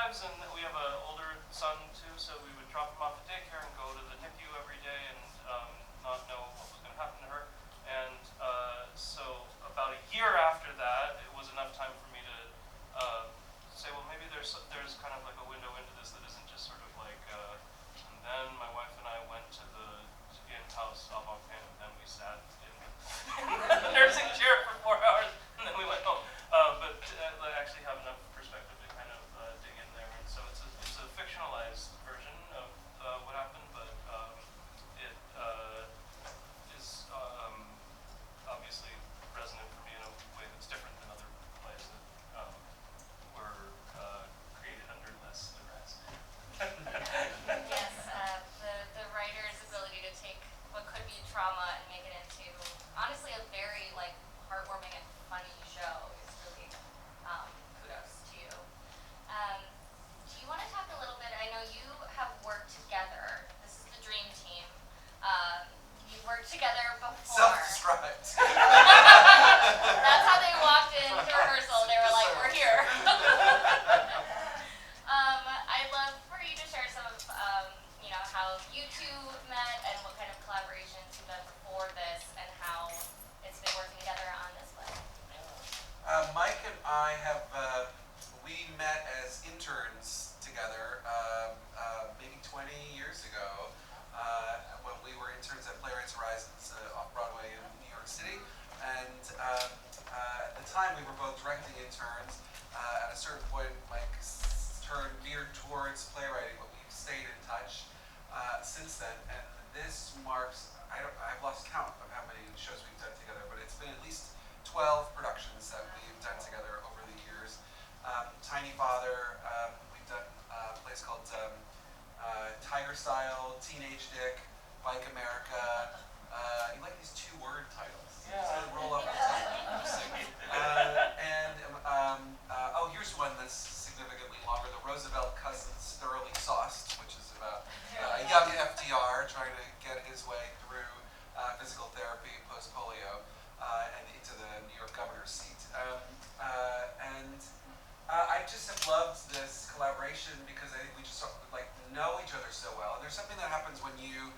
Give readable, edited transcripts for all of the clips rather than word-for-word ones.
lives, and we have an older son too, so we would drop him off at daycare and go to the NICU every day and not know what was going to happen to her. And so about a year after that, it was enough time for me to say, well, maybe there's kind of like a window into this that isn't just sort of like. And then my wife and I went to the in-house avant-pan, and then we sat in the nursing chair for 4 hours, and then we went home. But I actually have enough perspective to kind of dig in there, and so it's a fictionalized version of what happened, but it is obviously resonant for me in a way that's different than other plays that were created under less duress. Yes, the writer's ability to take what could be trauma and make it into, honestly, a very heartwarming and funny show is really kudos to you. Do you want to talk a little bit? I know you have worked together. This is the dream team. You've worked together before. Self-described. That's how they walked into rehearsal. They were like, "We're here." I'd love for you to share some of how you two met and what kind of collaborations you've done before this and how it's been working together on this play. Mike and I have, we met as interns together maybe 20 years ago when we were interns at Playwrights Horizons off-Broadway in New York City. And at the time we were both directing interns. At a certain point, Mike's turn veered towards playwriting, but we've stayed in touch since then. And this marks, I've lost count of how many shows we've done together, but it's been at least 12 productions that we've done together over the years. Tiny Father, we've done a place called Tiger Style, Teenage Dick, Bike America. You like these 2-word titles. Yeah. So they roll up the tongue. Oh, here's one that's significantly longer. The Roosevelt Cousins Thoroughly Sauced, which is about a young FDR trying to get his way through physical therapy post-polio and into the New York governor's seat. I just have loved this collaboration because I think we just know each other so well. And there's something that happens when you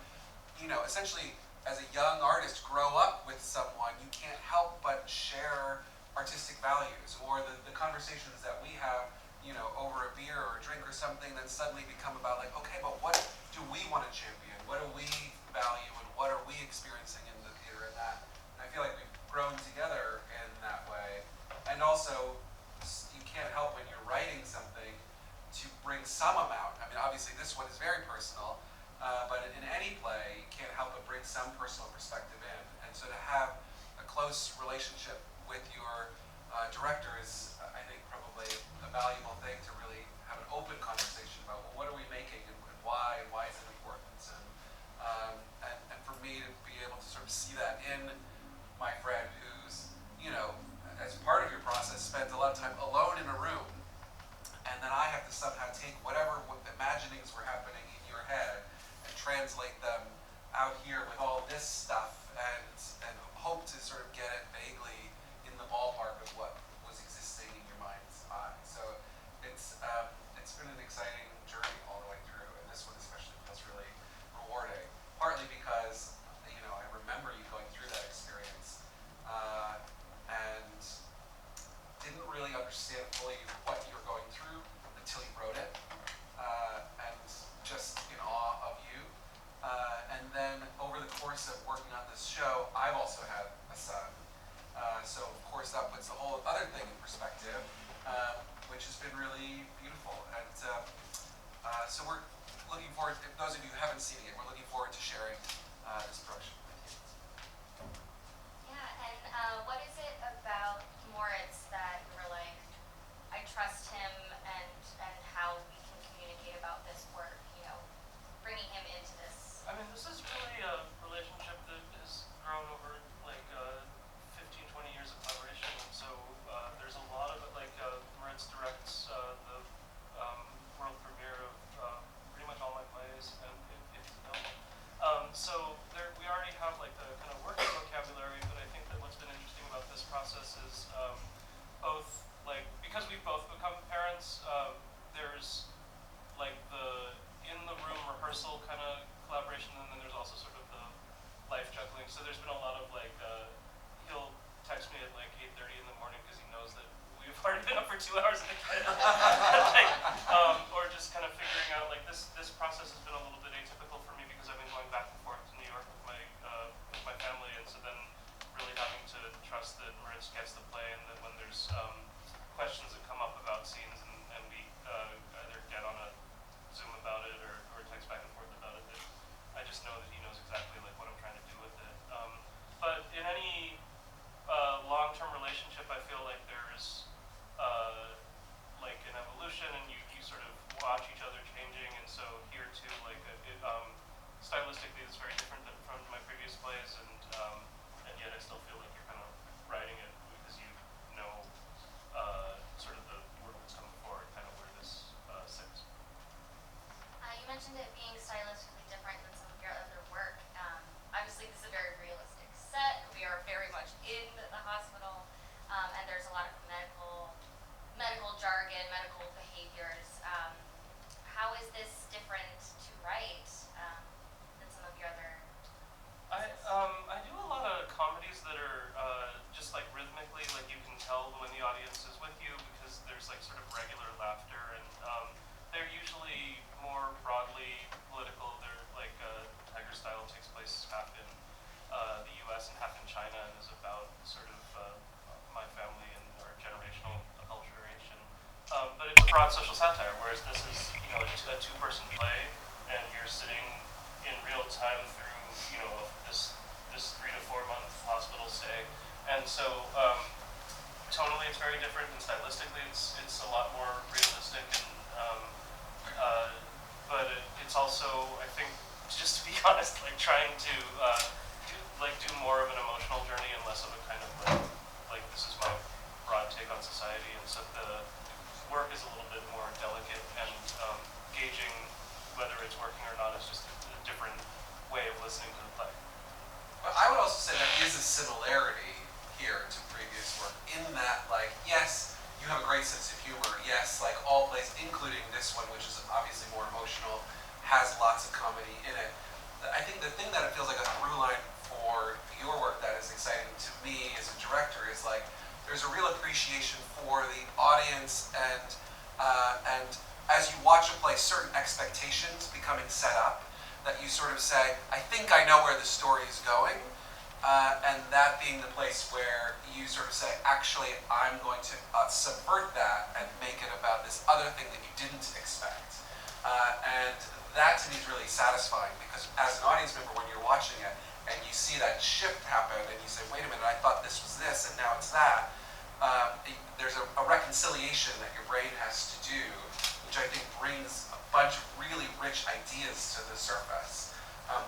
essentially as a young artist grow up with someone, you can't help but share artistic values, or the conversations that we have, over a beer or a drink or something that suddenly become about okay, but what do we want to champion? What do we value, and what are we experiencing in the theater? And that, I feel like we've grown together in that way. And also, you can't help when you're writing something to bring some amount. I mean, obviously this one is very personal, but in any play, you can't help but bring some personal perspective in. And so to have a close relationship with your director is, I think, probably a valuable thing to really have an open conversation about, well, what are we making and why is it important? And for me to be able to sort of see that in my friend who's, as part of your process, spends a lot of time alone in a room, and then I have to somehow take whatever imaginings were happening in your head and translate them out here with all this stuff and hope to sort of get it vaguely in the ballpark of what was existing in your mind's eye. So it's been an exciting journey all the way through, and this one especially feels really rewarding. Partly because I remember you going through that experience and didn't really understand fully what you were going through until you wrote it, and just in awe of you. And then over the course of working on this show, I've also had a son. So of course that puts the whole other thing in perspective, which has been really beautiful. And so we're looking forward, if those of you who haven't seen it, we're looking forward to sharing this production with you. Yeah, and what is it about Moritz that you were like, I trust him and how we can communicate about this work, bringing him into this? I mean, this is really a relationship that has grown over 15, 20 years of collaboration, and so there's a lot of it. Moritz directs the world premiere of pretty much all my plays, and if you know. So we already have the kind of working vocabulary, but I think that what's been interesting about this process watch each other changing, and so here too, like stylistically, it's very different than from my previous plays, and yet I still feel like you're kind of writing it because you know sort of the work that's coming forward, kind of where this sits. You mentioned it being stylistically different than some of your other work. Obviously, this is a very realistic set. We are very much in the hospital, and there's a lot of medical jargon, medical behaviors. How is this different to write than some of your other pieces? I do a lot of comedies that are just like rhythmically, like you can tell when the audience is with you because there's like sort of regular laughter, and they're usually more broadly political. They're like Tiger Style takes place half in the U.S. and half in China, and is about sort of my family and our generational acculturation. But it's a broad social satire, whereas this is a two-person play, and you're sitting in real time through this 3 to 4 month hospital stay, and so tonally it's very different, and stylistically it's a lot more realistic, and but it's also, I think, just to be honest, like trying to do more of an emotional journey and less of a kind of like this is my broad take on society, and so the work is a little bit more delicate, and gauging whether it's working or not is just a different way of listening to the play. But I would also say there is a similarity here to previous work in that, like, yes, you have a great sense of humor. Yes, like all plays, including this one, which is obviously more emotional, has lots of comedy in it. I think the thing that it feels like a through line for your work that is exciting to me as a director is like there's a real appreciation for the audience, and as you watch a play, certain expectations becoming set up that you sort of say, I think I know where the story is going, and that being the place where you sort of say, actually, I'm going to subvert that and make it about this other thing that you didn't expect. And that to me is really satisfying, because as an audience member, when you're watching it and you see that shift happen and you say, wait a minute, I thought this was this and now it's that, there's a reconciliation that your brain has to do, which I think brings a bunch of really rich ideas to the surface.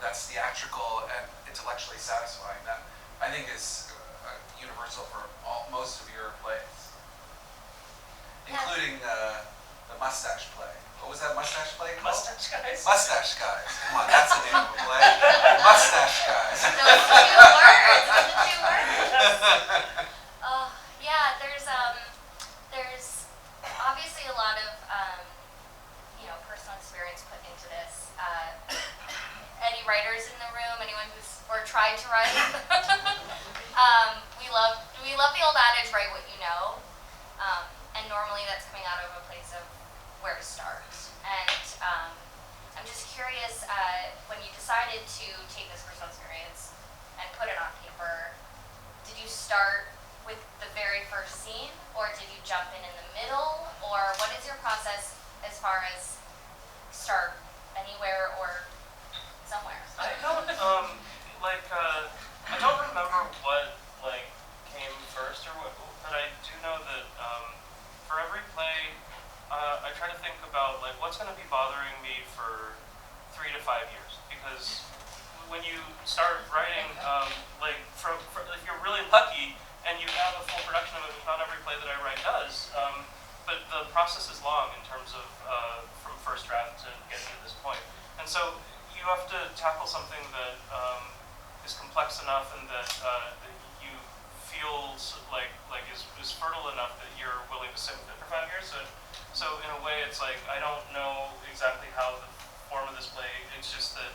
That's theatrical and intellectually satisfying. That I think is universal for most of your plays, including the mustache play. What was that mustache play called? Mustache Guys. Mustache Guys. Come on, that's the name of a play. Mustache Guys. Those 2 words. Those 2 words. Yeah, there's obviously a lot of personal experience put into this. Any writers in the room? Anyone who's or tried to write? We love the old adage, write what you know, and normally that's coming out of a place of where to start. And I'm just curious, when you decided to take this personal experience and put it on paper, did you start with the very first scene, or did you jump in the middle, or what is your process as far as start anywhere or somewhere? I don't I don't remember what came first or what, but I do know that for every play, I try to think about what's going to be bothering me for 3 to 5 years, because when you start writing, if you're really lucky and you have a full production of it, which not every play that I write does, but the process is long in terms of from first draft to getting to this point, and so you have to tackle something that is complex enough and that you feel is fertile enough that you're willing to sit with it for 5 years. So in a way, it's like I don't know exactly how the form of this play. It's just that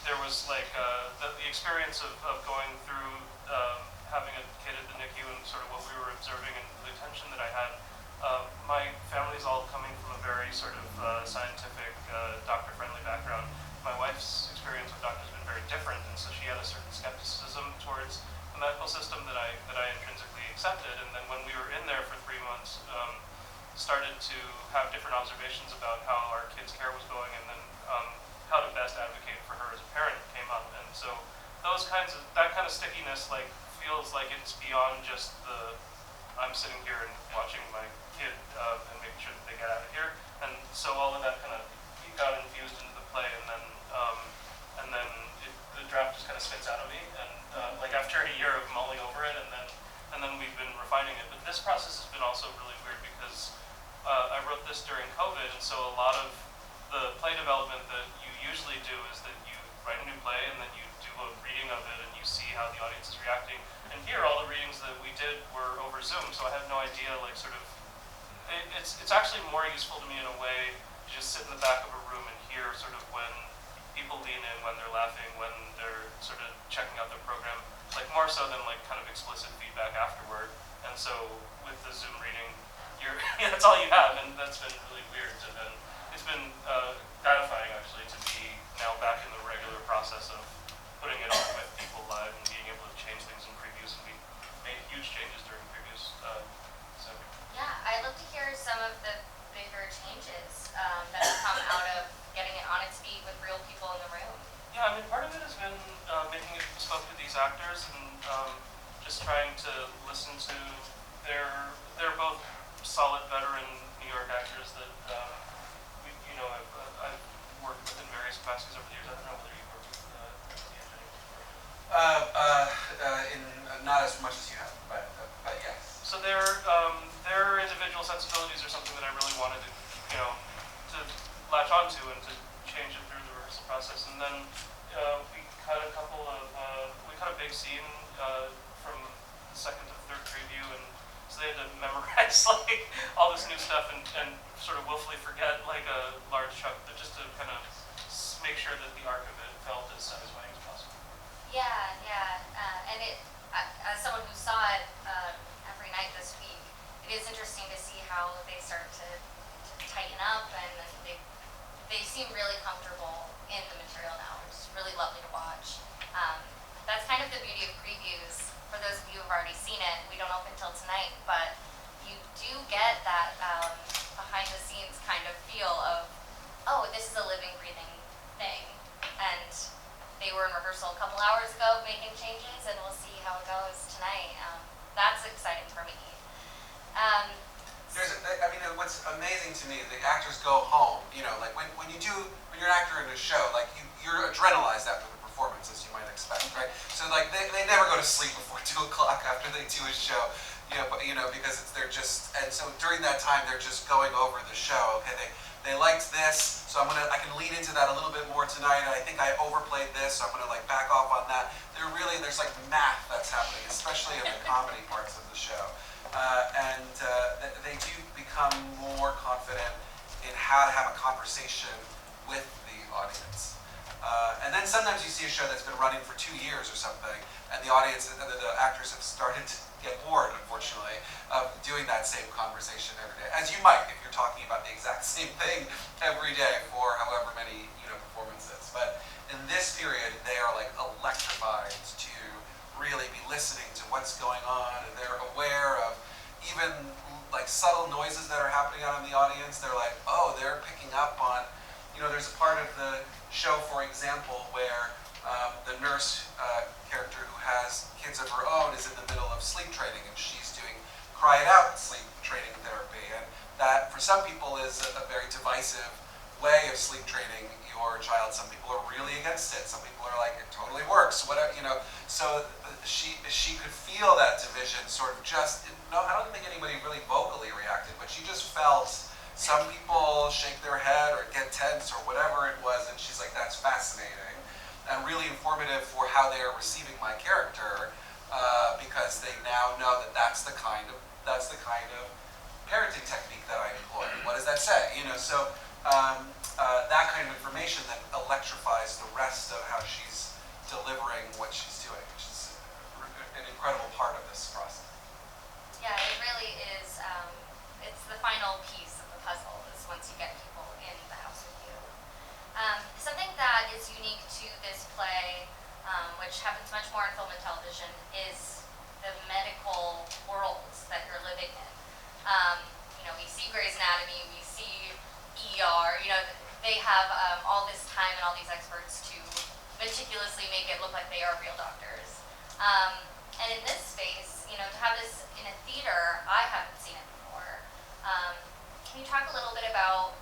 there was the experience of going through having a kid at the NICU and sort of what we were observing and the attention that I had. My family's all coming from a very sort of scientific, doctor-friendly background. My wife's experience with doctors has been very different, and so she had a certain skepticism towards the medical system that I intrinsically accepted. And then when we were in there for 3 months, started to have different observations about how our kids' care was going, and then how to best advocate for her as a parent came up. And so that kind of stickiness feels like it's beyond just I'm sitting here and watching my kid and making sure that they get out of here. so all of that kind of got infused into the play, and then the draft just kind of spits out of me, and like after a year of mulling over it, and then we've been refining it. But this process has been also really weird because I wrote this during COVID, and so a lot of the play development that you usually do is that you write a new play and then you do a reading of it and you see how the audience is reacting. And here, all the readings that we did were over Zoom, so I had no idea, like, sort of, it's actually more useful to me in a way to just sit in the back of a room and hear sort of when people lean in, when they're laughing, when they're sort of checking out their program, like more so than like kind of explicit feedback afterward. And so with the Zoom reading, that's all you have, and that's been really weird. It's been gratifying actually to be now back in the regular process of putting it on with people live and being able to change things in previews, and we made huge changes during previews. So Yeah, I'd love to hear some of the bigger changes that have come out of getting it on its feet with real people in the room. yeah, I mean, part of it has been making it bespoke to these actors and just trying to listen to they're both solid veteran New York actors that I've worked with in various capacities over the years. I don't know whether you've worked with Anthony before. Not as much as you have, but yes. So their individual sensibilities are something that I really wanted to latch onto and to change it through the rehearsal process. And then we cut a big scene from the second to the third preview, and so they had to memorize like all this new stuff and sort of willfully forget like a large chunk, but just to kind of make sure that the arc of it felt as satisfying as possible. Yeah, and as someone who saw it every night this week, it is interesting to see how they start to tighten up, and they seem really comfortable in the material now, which is really lovely to watch. That's kind of the beauty of previews. For those of you who have already seen it, we don't open till tonight, but you do get that behind the scenes kind of feel of, oh, this is a living, breathing thing. And they were in rehearsal a couple hours ago making changes, and we'll see how it goes tonight. That's exciting for me. What's amazing to me is the actors go home. Like when you're an actor in a show, like you're adrenalized after the performance, as you might expect, right? So like they never go to sleep before 2 o'clock after they do a show, because they're just, and so during that time they're just going over the show. Okay, they liked this, so I can lean into that a little bit more tonight, and I think I overplayed this, so I'm gonna like back off on that. There's like math that's happening, especially in the comedy parts of the show. They do become more confident in how to have a conversation with the audience. And then sometimes you see a show that's been running for 2 years or something, and the audience, the actors have started to get bored, unfortunately, of doing that same conversation every day. As you might, if you're talking about the exact same thing every day for however many performances. But in this period, they are like electrified to really be listening to what's going on, and they're aware of even like subtle noises that are happening out in the audience. They're like, oh, they're picking up on, there's a part of the show, for example, where the nurse character who has kids of her own is in the middle of sleep training, and she's doing cry it out sleep training therapy, and that for some people is a very divisive way of sleep training your child. Some people are really against it. Some people are like, it totally works, whatever, So she could feel that division sort of just, I don't think anybody really vocally reacted, but she just felt some people shake their head or get tense or whatever it was, and she's like, that's fascinating and really informative for how they are receiving my character, because they now know that that's the kind of parenting technique that I employ. What does that say? So that kind of information then electrifies the rest of how she's delivering what she's doing, which is an incredible part of this process. Yeah, it really is. It's the final piece of the puzzle is once you get people in the house with you. Something that is unique to this play, which happens much more in film and television, is the medical worlds that you're living in. We see Grey's Anatomy, we see ER, they have all this time and all these experts to meticulously make it look like they are real doctors. And in this space, to have this in a theater, I haven't seen it before. Can you talk a little bit about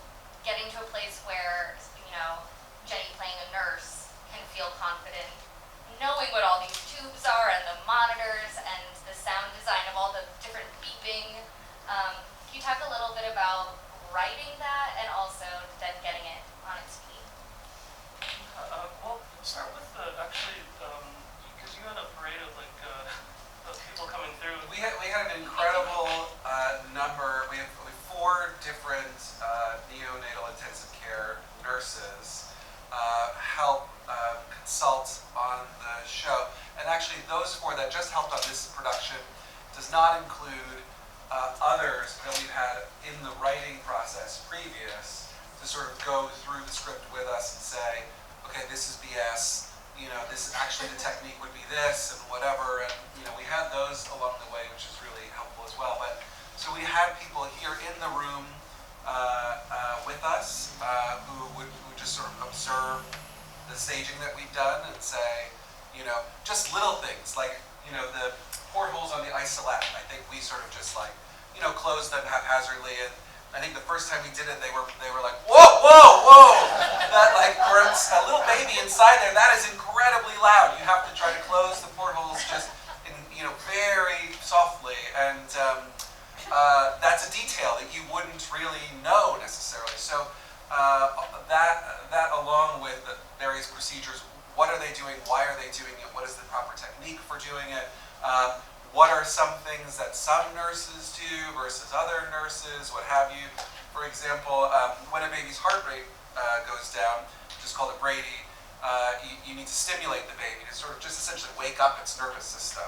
getting to a place where, you know, Jenny playing a nurse can feel confident knowing what all these tubes are and the monitors and the sound design of all the different beeping. Can you talk a little bit about writing that and also then getting it on its feet? Well, start with actually, because you had a parade of of people coming through. We had an incredible number. We have 4 different neonatal intensive care nurses help consult on the show. And actually those 4 that just helped on this production does not include others that we've had in the writing process previous to sort of go through the script with us and say, okay, this is BS, you know, this is actually the technique would be this and whatever, and you know, we had those along the way, which is really helpful as well. But so we had people here in the room with us who would just sort of observe the staging that we've done and say, you know, just little things like, you know, the portholes on the isolette. I think we sort of just like, you know, closed them haphazardly, and I think the first time we did it, they were like, whoa, whoa, whoa! That like, for a little baby inside there, that is incredibly loud. You have to try to close the portholes just, you know, very softly, and that's a detail that you wouldn't really know necessarily. So that along with the various procedures, what are they doing? Why are they doing it? What is the proper technique for doing it? What are some things that some nurses do versus other nurses, what have you? For example, when a baby's heart rate goes down, which is called a brady, you need to stimulate the baby to sort of just essentially wake up its nervous system.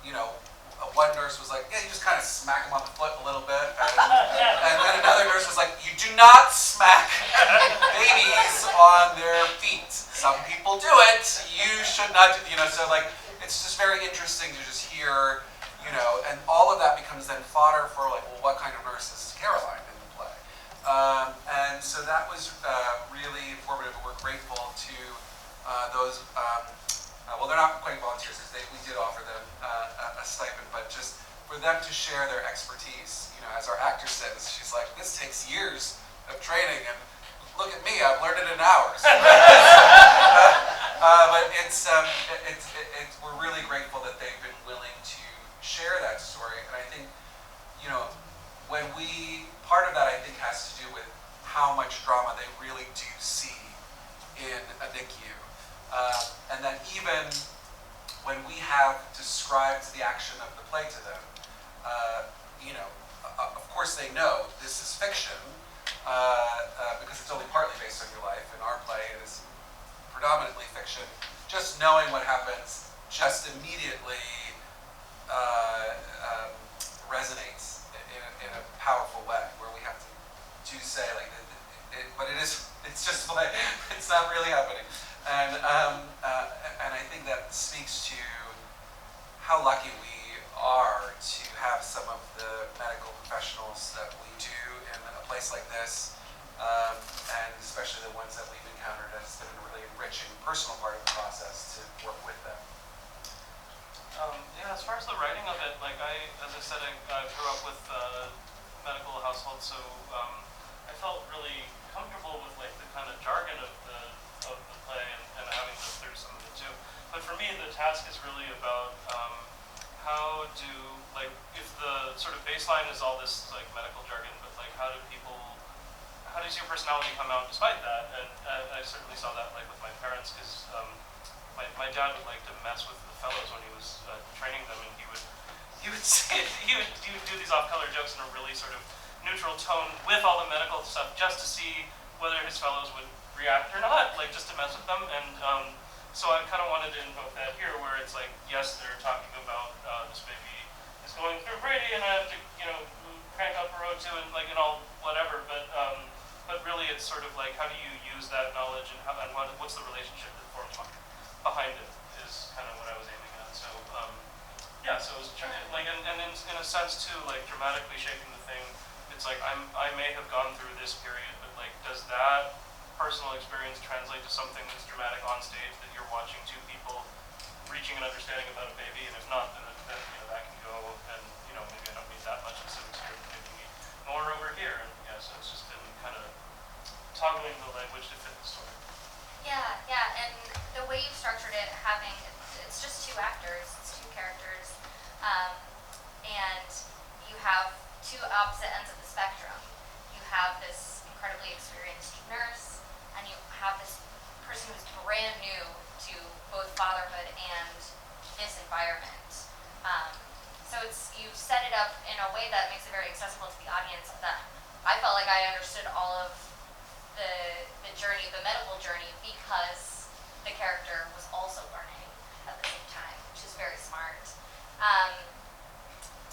You know, one nurse was like, yeah, you just kind of smack them on the foot a little bit. And then another nurse was like, you do not smack babies on their feet. Some people do it. You should not do, you know, so like, it's just very interesting to just hear, you know, and all of that becomes then fodder for like, well, what kind of nurse is Caroline in the play? And so that was really informative. We're grateful to those, well, they're not quite volunteers, because we did offer them a stipend, but just for them to share their expertise. You know, as our actor says, she's like, this takes years of training, and look at me, I've learned it in hours. But we're really grateful that they've been willing to share that story. And I think, you know, part of that I think has to do with how much drama they really do see in a NICU. And that even when we have described the action of the play to them, you know, of course they know this is fiction, because it's only partly based on your life. In our play, it is predominantly fiction. Just knowing what happens just immediately resonates in a powerful way, where we have to say like, but it's just play. It's not really happening, and I think that speaks to how lucky we are to have some of the medical professionals that we do in a place like this, and especially the ones that we've encountered. It's been a really enriching personal part of the process to work with them. Yeah, as far as the writing of it, like as I said, I grew up with a medical household, so I felt really comfortable with like the kind of jargon of the play and having lived through some of it too. But for me, the task is really about how do, like, if the sort of baseline is all this like medical jargon, but like how does your personality come out despite that? And I certainly saw that like with my parents, because my dad would like to mess with the fellows when he was training them, and he would do these off-color jokes in a really sort of neutral tone with all the medical stuff, just to see whether his fellows would react or not, like just to mess with them. And so I kind of wanted to invoke that here, where it's like, yes, they're talking about this baby is going through Brady, and I have to, you know, crank up a row too, and like, and all whatever. But really, it's sort of like, how do you use that knowledge, and what's the relationship that forms behind it, is kind of what I was aiming at. So yeah, so it was like, and in a sense too, like dramatically shaping the thing. It's like I may have gone through this period, but like, does that personal experience translate to something that's dramatic on stage, that you're watching two people reaching an understanding about a baby? And if not, then you know, that can go, and you know, maybe I don't need that much specifics here, but maybe more over here. And honing the language to fit the story. Yeah, yeah, and the way you've structured it, having, it's just two actors, it's two characters, and you have two opposite ends of the spectrum. You have this incredibly experienced nurse, and you have this person who's brand new to both fatherhood and this environment. So you've set it up in a way that makes it very accessible to the audience, that I felt like I understood all of the journey, the medical journey, because the character was also learning at the same time, which is very smart.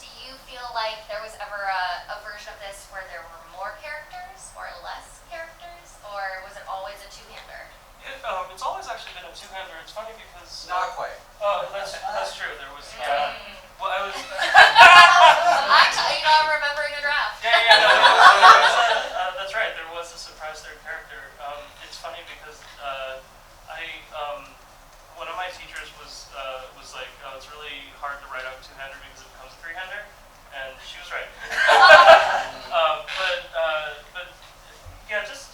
Do you feel like there was ever a version of this where there were more characters or less characters, or was it always a two-hander? It's always actually been a two-hander. It's funny because... Not quite. Oh, that's true. There was... well, I was... I'm remembering a draft. Yeah, no, that's right. There was a surprise third character. It's funny because one of my teachers was like, oh, it's really hard to write out a two-hander because it becomes a three-hander, and she was right. But yeah, just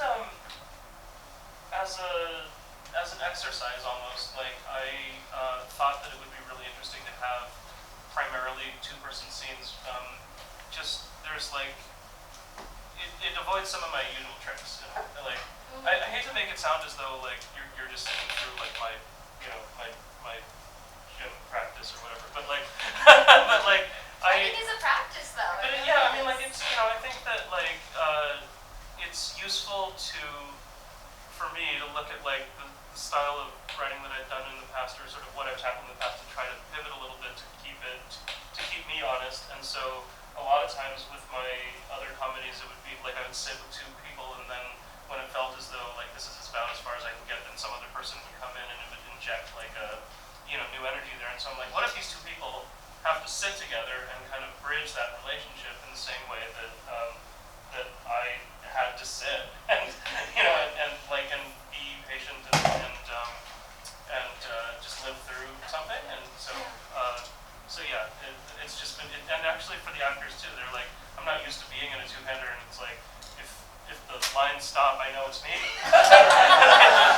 as an exercise almost, like I thought that it would be really interesting to have primarily two-person scenes. Just there's like it avoids some of my usual tricks. You know? Like I hate to make it sound as though like you're just sitting through like my gym practice or whatever, but like but like I think it's a practice though. But yeah, I mean like it's I think that like it's useful for me to look at like the style of writing that I've done in the past, or sort of what I've tackled in the past, to try to pivot a little bit to keep me honest. And so a lot of times with my other comedies, it would be like I would sit with two people, and then when it felt as though like this is about as far as I can get, then some other person would come in and it would inject like a new energy there. And so I'm like, what if these two people have to sit together and kind of bridge that relationship in the same way that that I had to sit and and be patient and just live through something. And so yeah, it's just been, and actually for the actors too, they're like, I'm not used to being in a two-hander, and it's like if the lines stop, I know it's me. There's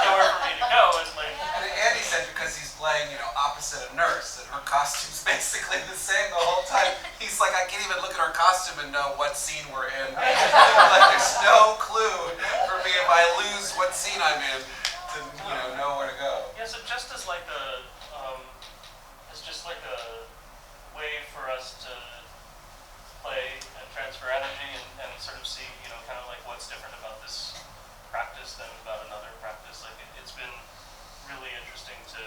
nowhere for me to go. And like, and Andy said because he's playing, opposite a nurse, and her costume's basically the same the whole time. He's like, I can't even look at her costume and know what scene we're in. Like, there's no clue for me if I lose what scene I'm in to know where to go. Yeah, so just as like it's just like a way for us to play and transfer energy and sort of see, kind of like what's different about this practice than about another practice. Like it's been really interesting to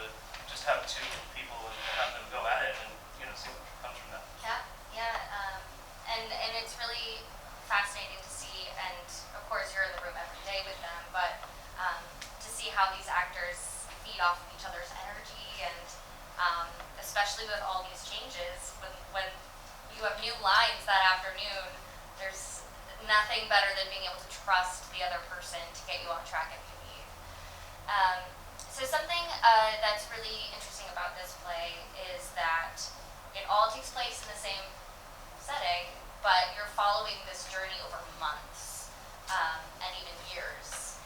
just have two people and have them go at it and see what comes from that. And it's really fascinating to see, and of course you're in the room every day with them, but to see how these actors feed off of each other's energy, and especially with all these changes, when you have new lines that afternoon, there's nothing better than being able to trust the other person to get you on track if you need. So something that's really interesting about this play is that it all takes place in the same setting, but you're following this journey over months and even years.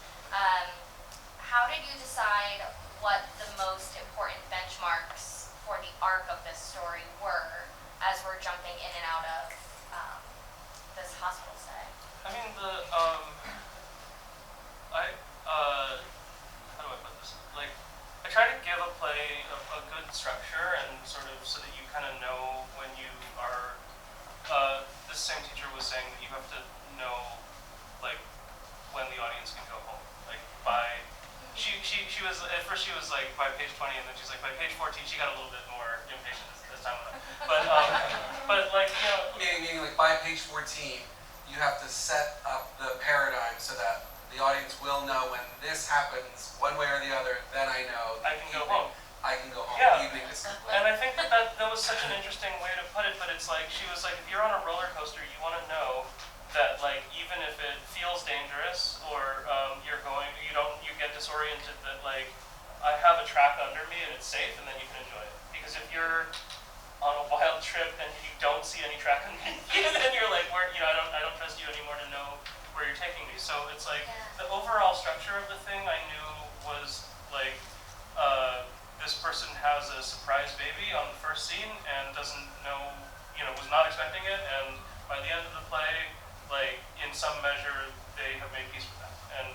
How did you decide what the most important benchmarks for the arc of this story were as we're jumping in and out of this hospital setting? I mean, how do I put this? Like, I try to give a play a good structure, and sort of so that you kind of know when you are. This same teacher was saying that you have to know, like, when the audience can go home. Like by, she was at first she was like by page 20, and then she's like by page 14 she got a little bit more impatient as time went on. But like meaning like by page 14, you have to set up the paradigm so that the audience will know when this happens one way or the other. Then I know I can go home. I can go home. Yeah. Evening is complete. And I think that was such an interesting way to put it. But it's like she was like, if you're on a roller coaster, you want to know that like even if it feels dangerous or you get disoriented, that like I have a track under me and it's safe, and then you can enjoy it. Because if you're on a wild trip and you don't see any track underneath you, then you're like, I don't trust you anymore to know where you're taking me. So it's like Yeah. the overall structure of the thing I knew was like this person has a surprise baby on the first scene and doesn't know, was not expecting it, and by the end of the play, like in some measure, they have made peace with that, and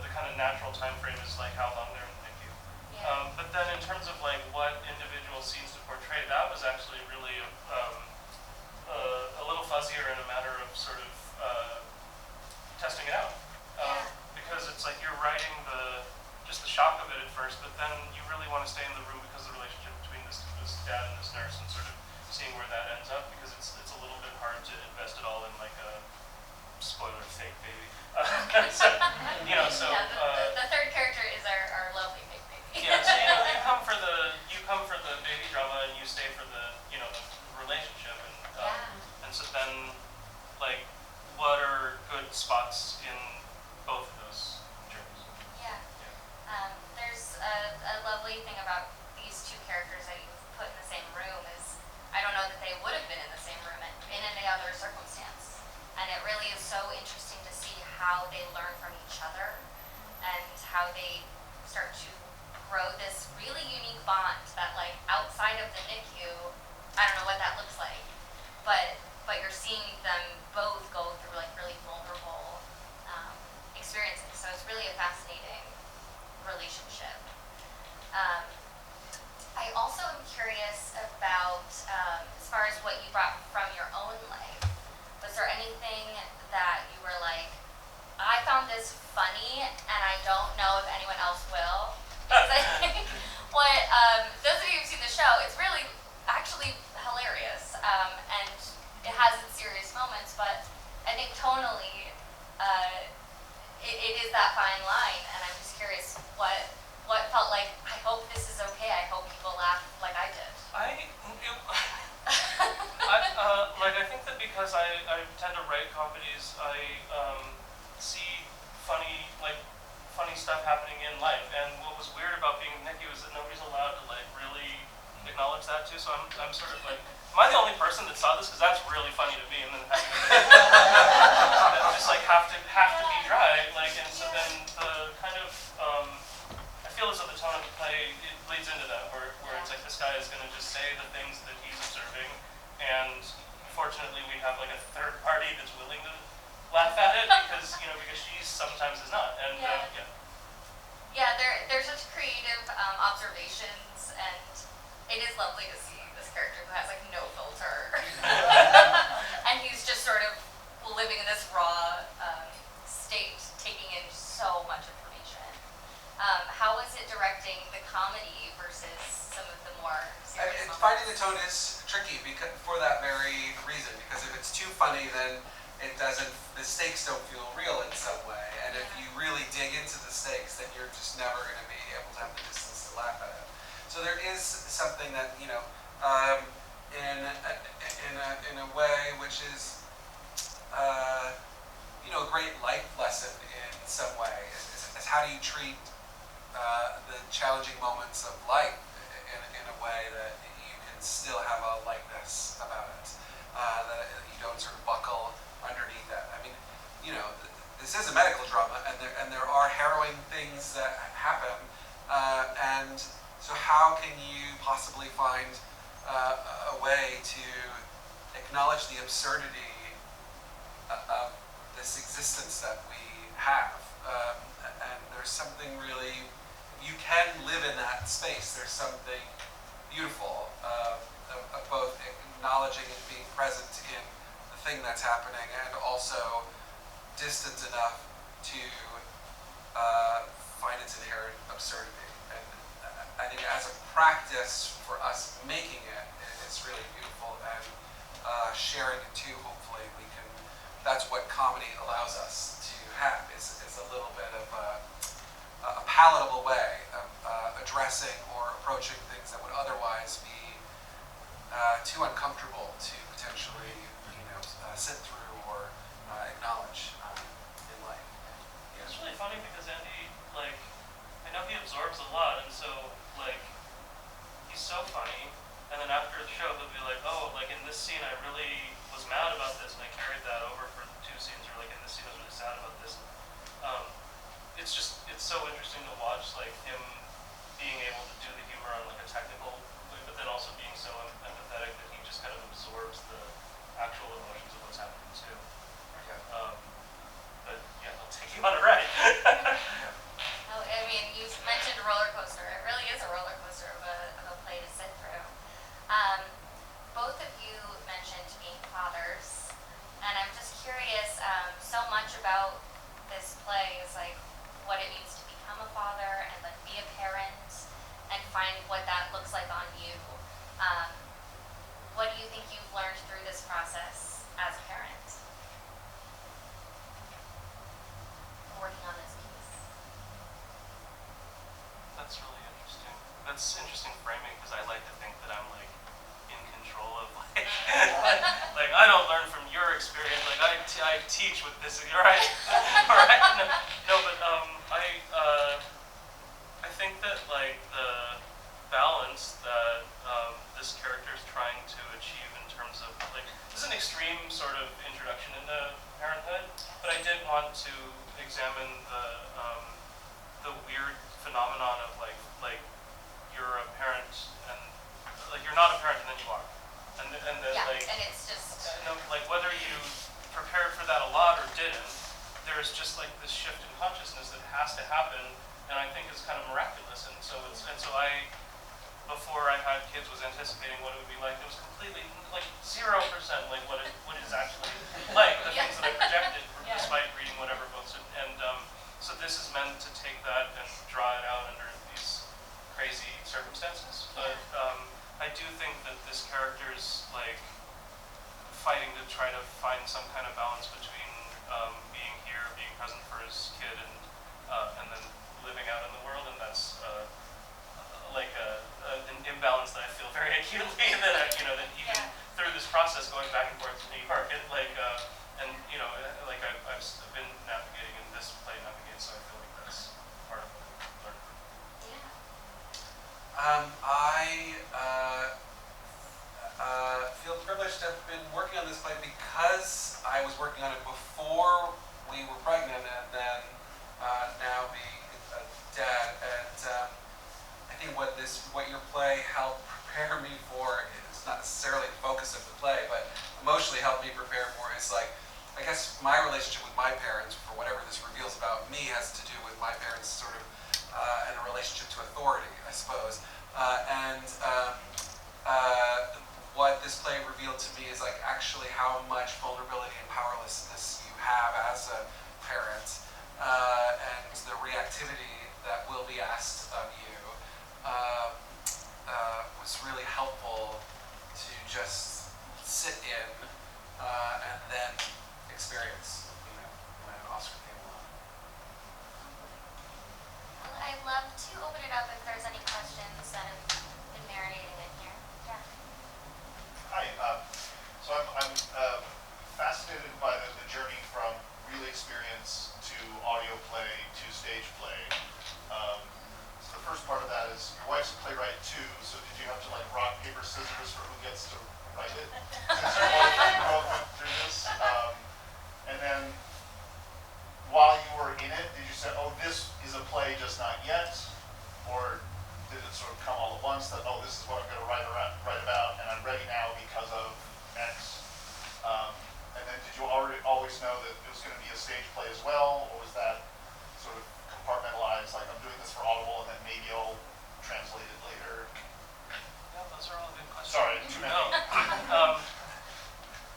the kind of natural time frame is like how long they're in the NICU. Yeah. But then in terms of like what individual scenes to portray, that was actually really a little fuzzier in a matter of sort of testing it out. Yeah. Because it's like you're writing just the shock of it at first, but then you really want to stay in the room because of the relationship between this dad and this nurse, and sort of seeing where that ends up, because it's a little bit hard to invest it all in like a spoiler fake baby. So, so Yeah, the third character is our lovely fake baby. yeah, so you come for the baby drama, and you stay for the the relationship, and so then like what are good spots in both of those journeys? Yeah. There's a lovely thing about these two characters that you've put in the same room is I don't know that they would have been in the same room in any other circumstance. And it really is so interesting to see how they learn from each other and how they start to grow this really unique bond that like outside of the NICU, I don't know what that looks like, but you're seeing them both go through like really vulnerable experiences. So it's really a fascinating relationship. I also am curious about, as far as what you brought from your own life, was there anything that you were like, I found this funny and I don't know if anyone else will? Because I think those of you who've seen the show, it's really actually hilarious, and it has its serious moments, but I think tonally, it is that fine line, and I'm just curious what felt like, I hope this is okay, I hope people laugh like I did. I think that because I tend to write comedies, I see funny stuff happening in life, and what was weird about being in NICU is that nobody's allowed to like really acknowledge that too, so I'm sort of like, am I the only person that saw this? Because that's really funny to me, and then just like have to be dry, like, and so then the kind of I feel as though the tone of the play, it bleeds into that, where it's like this guy is going to just say the things that he's observing, and fortunately we have like a third party that's willing to laugh at it, because because she sometimes is not, and Yeah, they're such creative observations, and it is lovely to see this character who has like no filter, and he's just sort of living in this raw state, taking in so much information. How is it directing the comedy versus some of the more serious moments? Finding the tone is tricky because for that very reason. Because if it's too funny, then the stakes don't feel real in some way. And if you really dig into the stakes, then you're just never going to be able to have the distance to laugh at it. So there is something that in a way which is a great life lesson in some way. Is how do you treat the challenging moments of life in a way that you can still have a lightness about it, that you don't sort of buckle underneath that. I mean, this is a medical drama, and there are harrowing things that happen, and so how can you possibly find a way to acknowledge the absurdity of this existence that we have, and there's something really, you can live in that space. There's something beautiful of both acknowledging and being present in the thing that's happening, and also distant enough to find its inherent absurdity. And I think as a practice for us making it, it's really beautiful, and sharing it too, hopefully we can, that's what comedy allows us to have, is a little bit of a palatable way of addressing or approaching things that would otherwise be too uncomfortable to potentially sit through or acknowledge in life. It's really funny because Andy, like, I know he absorbs a lot, and so like he's so funny, and then after the show he'll be like, oh, like in this scene I really was mad about this, and I carried that over for the two scenes. Or so much about this play is like what it means to become a father and then be a parent and find what that looks like on you. What do you think you've learned through this process as a parent? Working on this piece. That's really interesting. That's interesting framing because I like to think that I'm like in control of like, like I don't learn from your experience. Like I teach with this. You're right. All right. No, but I think that like the balance that this character is trying to achieve in terms of like this is an extreme sort of introduction into parenthood, but I did want to examine the weird phenomenon of like you're a parent and like you're not a parent and then you are, and then Yeah, like and it's just like whether you prepared for that a lot or didn't, there's just like this shift in consciousness that has to happen, and I think it's kind of miraculous. And so I before I had kids was anticipating what it would be like. It was completely like 0% like what is actually like the things that I projected despite reading whatever books and so this is meant to take that and draw it out under these crazy circumstances. But I do think that this character is like fighting to try to find some kind of balance between being here, being present for his kid, and then living out in the world, and that's like an imbalance that I feel very acutely that that even through this process going back and forth to New York, and like I've been navigating in this play navigate, so I feel like that's part of what I've learned. I feel privileged to have been working on this play because I was working on it before we were pregnant, and then now being a dad. And I think what your play helped prepare me for is not necessarily the focus of the play, but emotionally helped me prepare for is like, I guess my relationship with my parents, for whatever this reveals about me, has to do with my parents sort of and a relationship to authority, I suppose. What this play revealed to me is like actually how much vulnerability and powerlessness you have as a parent, and the reactivity that will be asked of you was really helpful to just sit in and then experience, when Oscar came along. Well, I'd love to open it up if there's any questions that have been marinating in here. Yeah. Hi. So I'm fascinated by the journey from real experience to audio play to stage play. So the first part of that is your wife's a playwright too. So did you have to like rock paper scissors for who gets to write it? Since you both went through this, and then while you were in it, did you say, "Oh, this is a play, just not yet," or did it sort of come all at once that, "Oh, this is what I'm going to write about, and I'm ready now because of X"? And then did you always know that it was going to be a stage play as well, or was that sort of compartmentalized, like I'm doing this for Audible and then maybe I'll translate it later? Yeah, those are all good questions. Sorry, too many.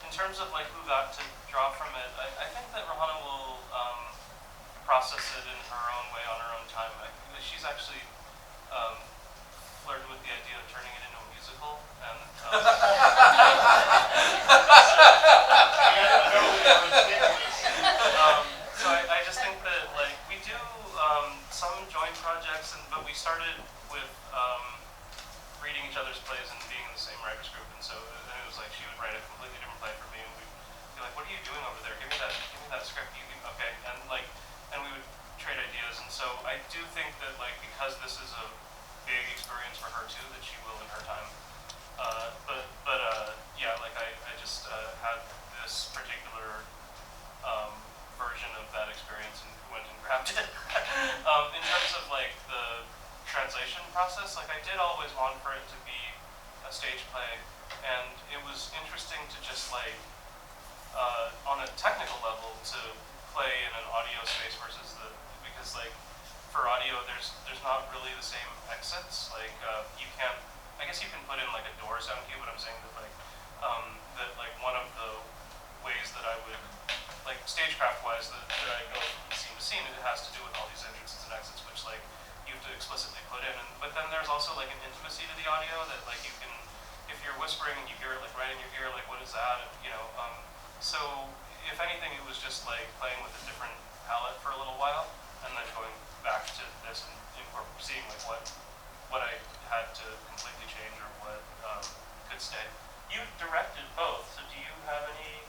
In terms of like who got to draw from it, I think that Rohana will process it in her own way on her own time. She's actually flirted with the idea of turning it into a musical, and so I just think that like we do some joint projects, but we started with reading each other's plays and being in the same writers group, and so then it was like she would write a completely different play for me, and we'd be like, "What are you doing over there? Give me that script." Okay, and we would trade ideas, and so I do think that like because this is a big experience for her too, that she will in her time. Yeah, like I just had this particular version of that experience and went and grabbed it. In terms of like the translation process, like I did always want for it to be a stage play, and it was interesting to just like on a technical level to play in an audio space versus because like for audio there's not really the same exits. Like you can't, I guess you can put in like a door sound cue, but I'm saying that like one of the ways that I would like stagecraft-wise that I go from scene to scene, it has to do with all these entrances and exits, which like you have to explicitly put in. But then there's also like an intimacy to the audio that like you can, if you're whispering and you hear it like right in your ear, like what is that? And, you know, so if anything, it was just like playing with a different palette for a little while, and then going back to this and seeing like what I had to completely change or what could stay. You directed both, so do you have any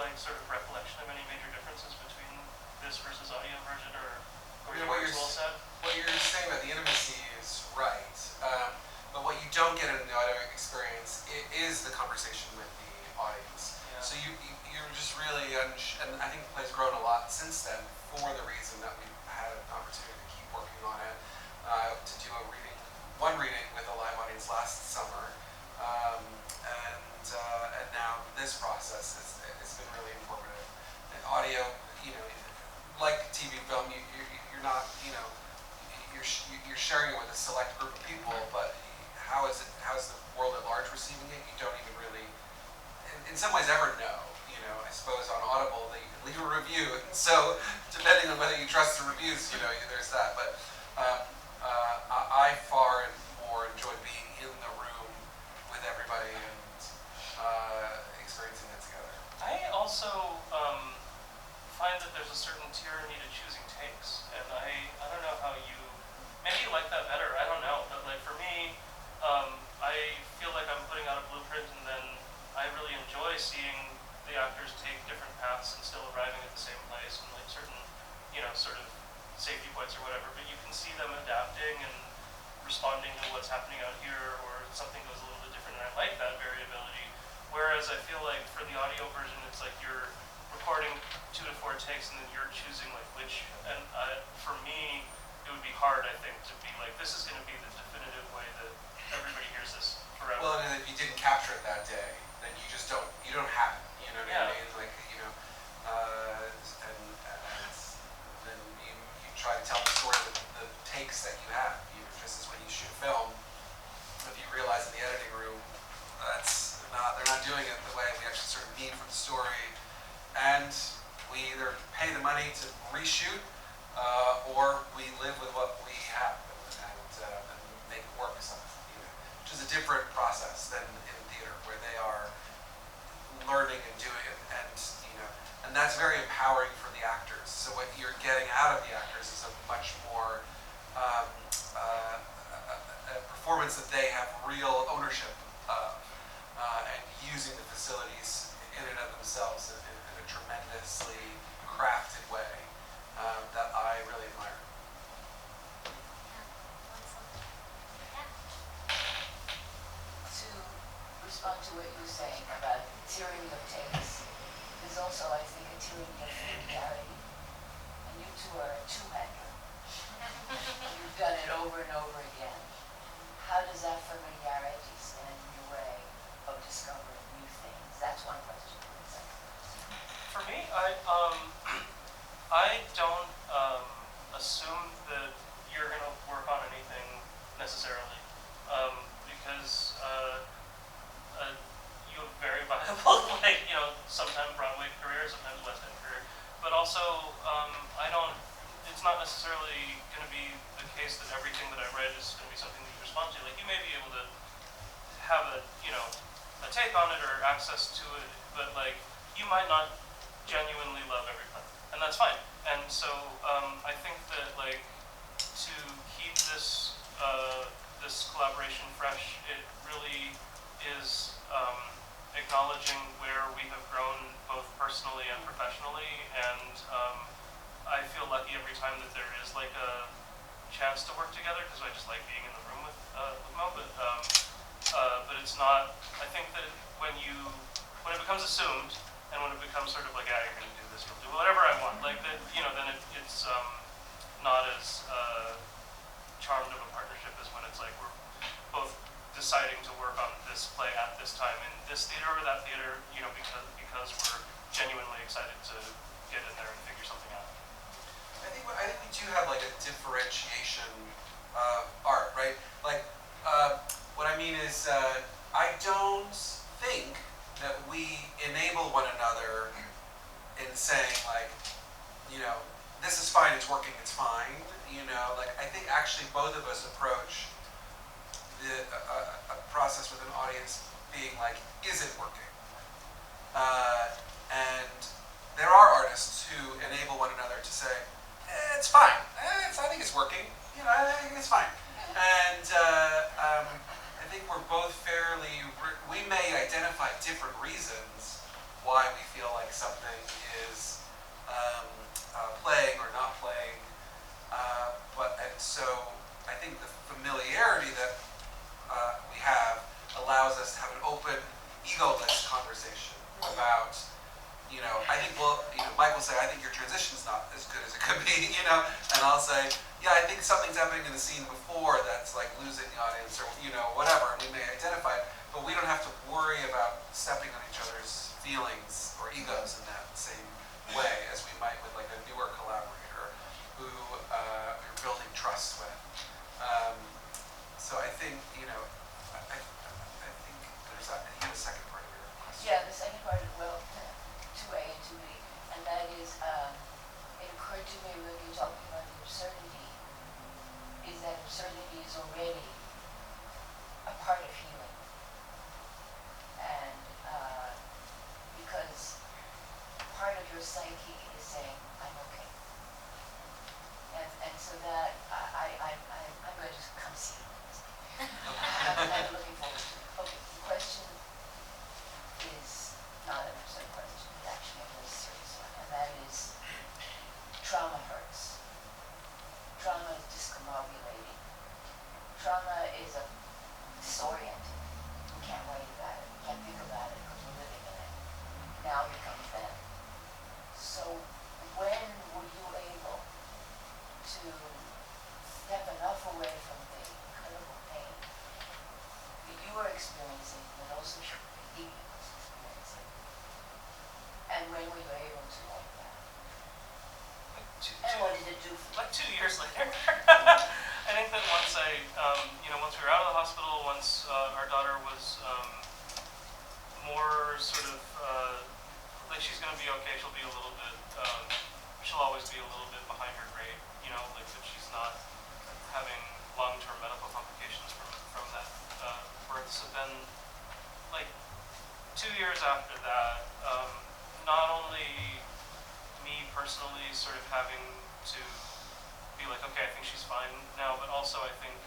like sort of recollection of any major differences between this versus audio version, or You know, what yours well said? what you're saying about the intimacy is right, but what you don't get in the audio experience is the conversation with the audience. Yeah. So you're just really, and I think the play's grown a lot since then for the reason that we've had an opportunity to keep working on it, to do one reading with a live audience last summer, and now this process has been really informative. And audio, you know, like TV and film, you're not, you know, you're sharing it with a select group of people, but how's the world at large receiving it? You don't even really, in some ways, ever know. You know, I suppose on Audible they leave a review, and so depending on whether you trust the reviews, you know, there's that. But I far and more enjoy being in the room with everybody and experiencing it together. I also find that there's a certain tyranny to choosing takes, and I don't know how you, maybe you like that better, I don't know, but like for me, I feel like I'm putting out a blueprint, and then I really enjoy seeing the actors take different paths and still arriving at the same place, and like certain, you know, sort of safety points or whatever, but you can see them adapting and responding to what's happening out here, or something goes a little bit different, and I like that variability. Whereas I feel like for the audio version, it's like you're recording 2 to 4 takes, and then you're choosing like which, and for me, it would be hard, I think, to be like, this is going to be the definitive way that everybody hears this forever. Well, and if you didn't capture it that day, then you just don't have it, you know what I mean? Like, you know, and then you try to tell the story with the takes that you have. You know, just as when you shoot film, if you realize in the editing room, they're not doing it the way we actually sort of need for the story, and we either pay the money to reshoot, or we live with what we have and make it work somehow, you know, which is a different process than in theater, where they are learning and doing it, and you know, and that's very empowering for the actors. So what you're getting out of the actors is a much more a performance that they have real ownership of, and using the facilities in and of themselves in a tremendously crafted way that I really admire. To respond to what you were saying about tyranny of takes, there's also, I think, a tyranny of familiarity. And you two are a two-hander. You've done it over and over again. How does that familiarity stand in your way of discovering new things? That's one question. For me, I don't assume that you're going to work on anything necessarily, because you have very viable, like, you know, sometimes Broadway career, sometimes West End career, but also it's not necessarily going to be the case that everything that I write is going to be something that you respond to. Like, you may be able to have a take on it or access to it, but like, you might not genuinely love every play, and that's fine. And so I think that like, to keep this this collaboration fresh, it really is acknowledging where we have grown both personally and professionally, and I feel lucky every time that there is like a chance to work together, because I just like being in the room with Mo, but it's not, I think that when it becomes assumed, and when it becomes sort of like, yeah, you're going to do this, you'll do whatever I want, like that, you know, then it's not as charmed of a partnership as when it's like we're both deciding to work on this play at this time in this theater or that theater, you know, because we're genuinely excited to get in there and figure something out. I think we do have like a differentiation of art, right? Like, what I mean is, I don't think that we enable one another in saying like, this is fine, it's working, it's fine. Like I think actually both of us approach a process with an audience being like, is it working? And there are artists who enable one another to say, it's fine, I think it's working, I think it's fine. And I think we're both we may identify different reasons why we feel like something is playing or not playing. And so I think the familiarity that we have allows us to have an open, egoless conversation about, I think Mike will say, I think your transition's not as good as it could be, and I'll say, yeah, I think something's happening in the scene before that's like losing the audience or, whatever, and we may identify it, but we don't have to worry about stepping on each other's feelings or egos in that same way as we might with like a newer collaborator who you're building trust with. So I think, I think there's a second part of your question. Yeah, the second part, well, 2A and 2B, and that is, it occurred to me when you're talking about the absurdity, is that absurdity is already a part of healing. And because part of your psyche is saying, I'm okay. And so that I'm going to come see you. I'm looking forward to it. Okay, the question is not an absurd question, it's actually a very serious one, and that is trauma hurts. Trauma is discombobulating. Trauma is disorienting. We can't write about it, we can't think about it because we're living in it. Now it comes then. So when were you able to step enough away from the incredible pain that you were experiencing, but also your baby was experiencing? And when were you able to like that? And what did it do for you? Like 2 years later. I think that once once we were out of the hospital, once our daughter was more sort of, like she's going to be okay, she'll be a little bit, she'll always be a little bit behind her grade, like that she's not having long-term medical complications from that birth. So then, like 2 years after that, not only me personally sort of having to be like, okay, I think she's fine now, but also I think,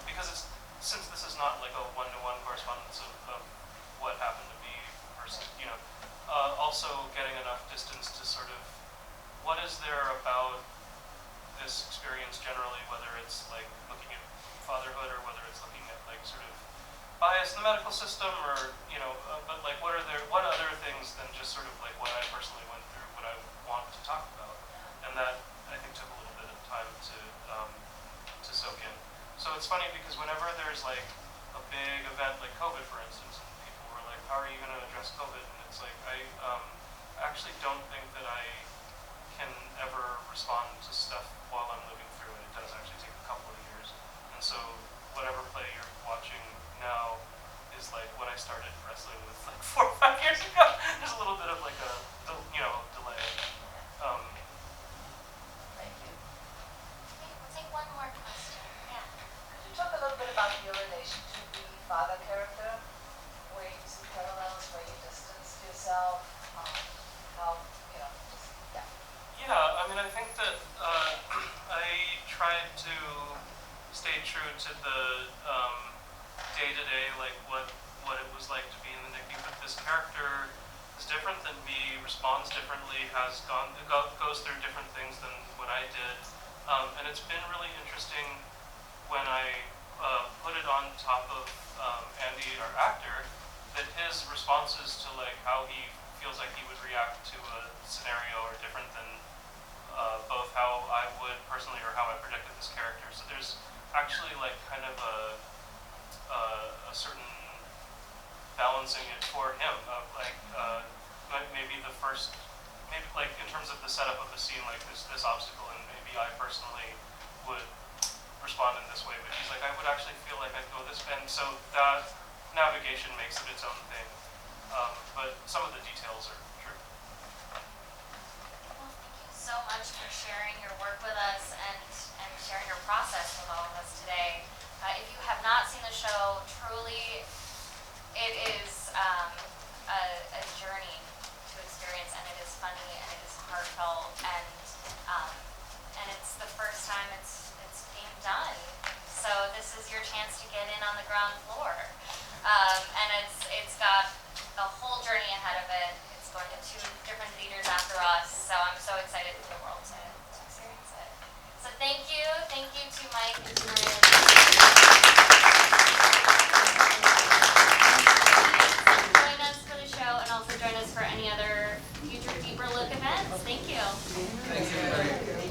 because since this is not like a one-to-one correspondence of what happened to me versus, also getting enough distance to sort of, what is there about this experience generally, whether it's like looking at fatherhood or whether it's looking at like sort of bias in the medical system or, but like what other things than just sort of like what I personally went through, what I want to talk about. And that I think took a little bit of time to soak in. So it's funny because whenever there's like a big event like COVID, for instance, and people were like, how are you going to address COVID? And it's like, I actually don't think that I can ever respond to stuff while I'm living through it. It does actually take a couple of years. And so whatever play you're watching now is like what I started wrestling with like 4 or 5 years ago. There's a little bit of like a delay. Thank you. Okay, we'll take one more question. Yeah. Could you talk a little bit about your relation to the father character, where you see parallels, where you distance yourself, how, yeah. Yeah, I mean, I think that I tried to stay true to the day-to-day, like what it was like to be in the NICU, but this character is different than me, responds differently, goes through different things than what I did, and it's been really interesting when I put it on top of Andy, our actor, that his responses to like how he feels like he would react to a scenario are different than both how I would personally or how I projected this character. So there's actually like kind of a certain balancing it for him of like maybe like in terms of the setup of the scene, like this obstacle, and maybe I personally would respond in this way, but he's like, I would actually feel like I'd go this way, and so that navigation makes it its own thing, but some of the details are true. much for sharing your work with us and sharing your process with all of us today. If you have not seen the show, truly, it is a journey to experience, and it is funny, and it is heartfelt, and it's the first time it's being done. So this is your chance to get in on the ground floor, and it's got a whole journey ahead of it. It's going to 2 different theaters after us, so I'm so excited for the world to experience it. So thank you to Mike and to Moira. Join us for the show, and also join us for any other future Deeper Look events. Thank you. Thanks, everybody.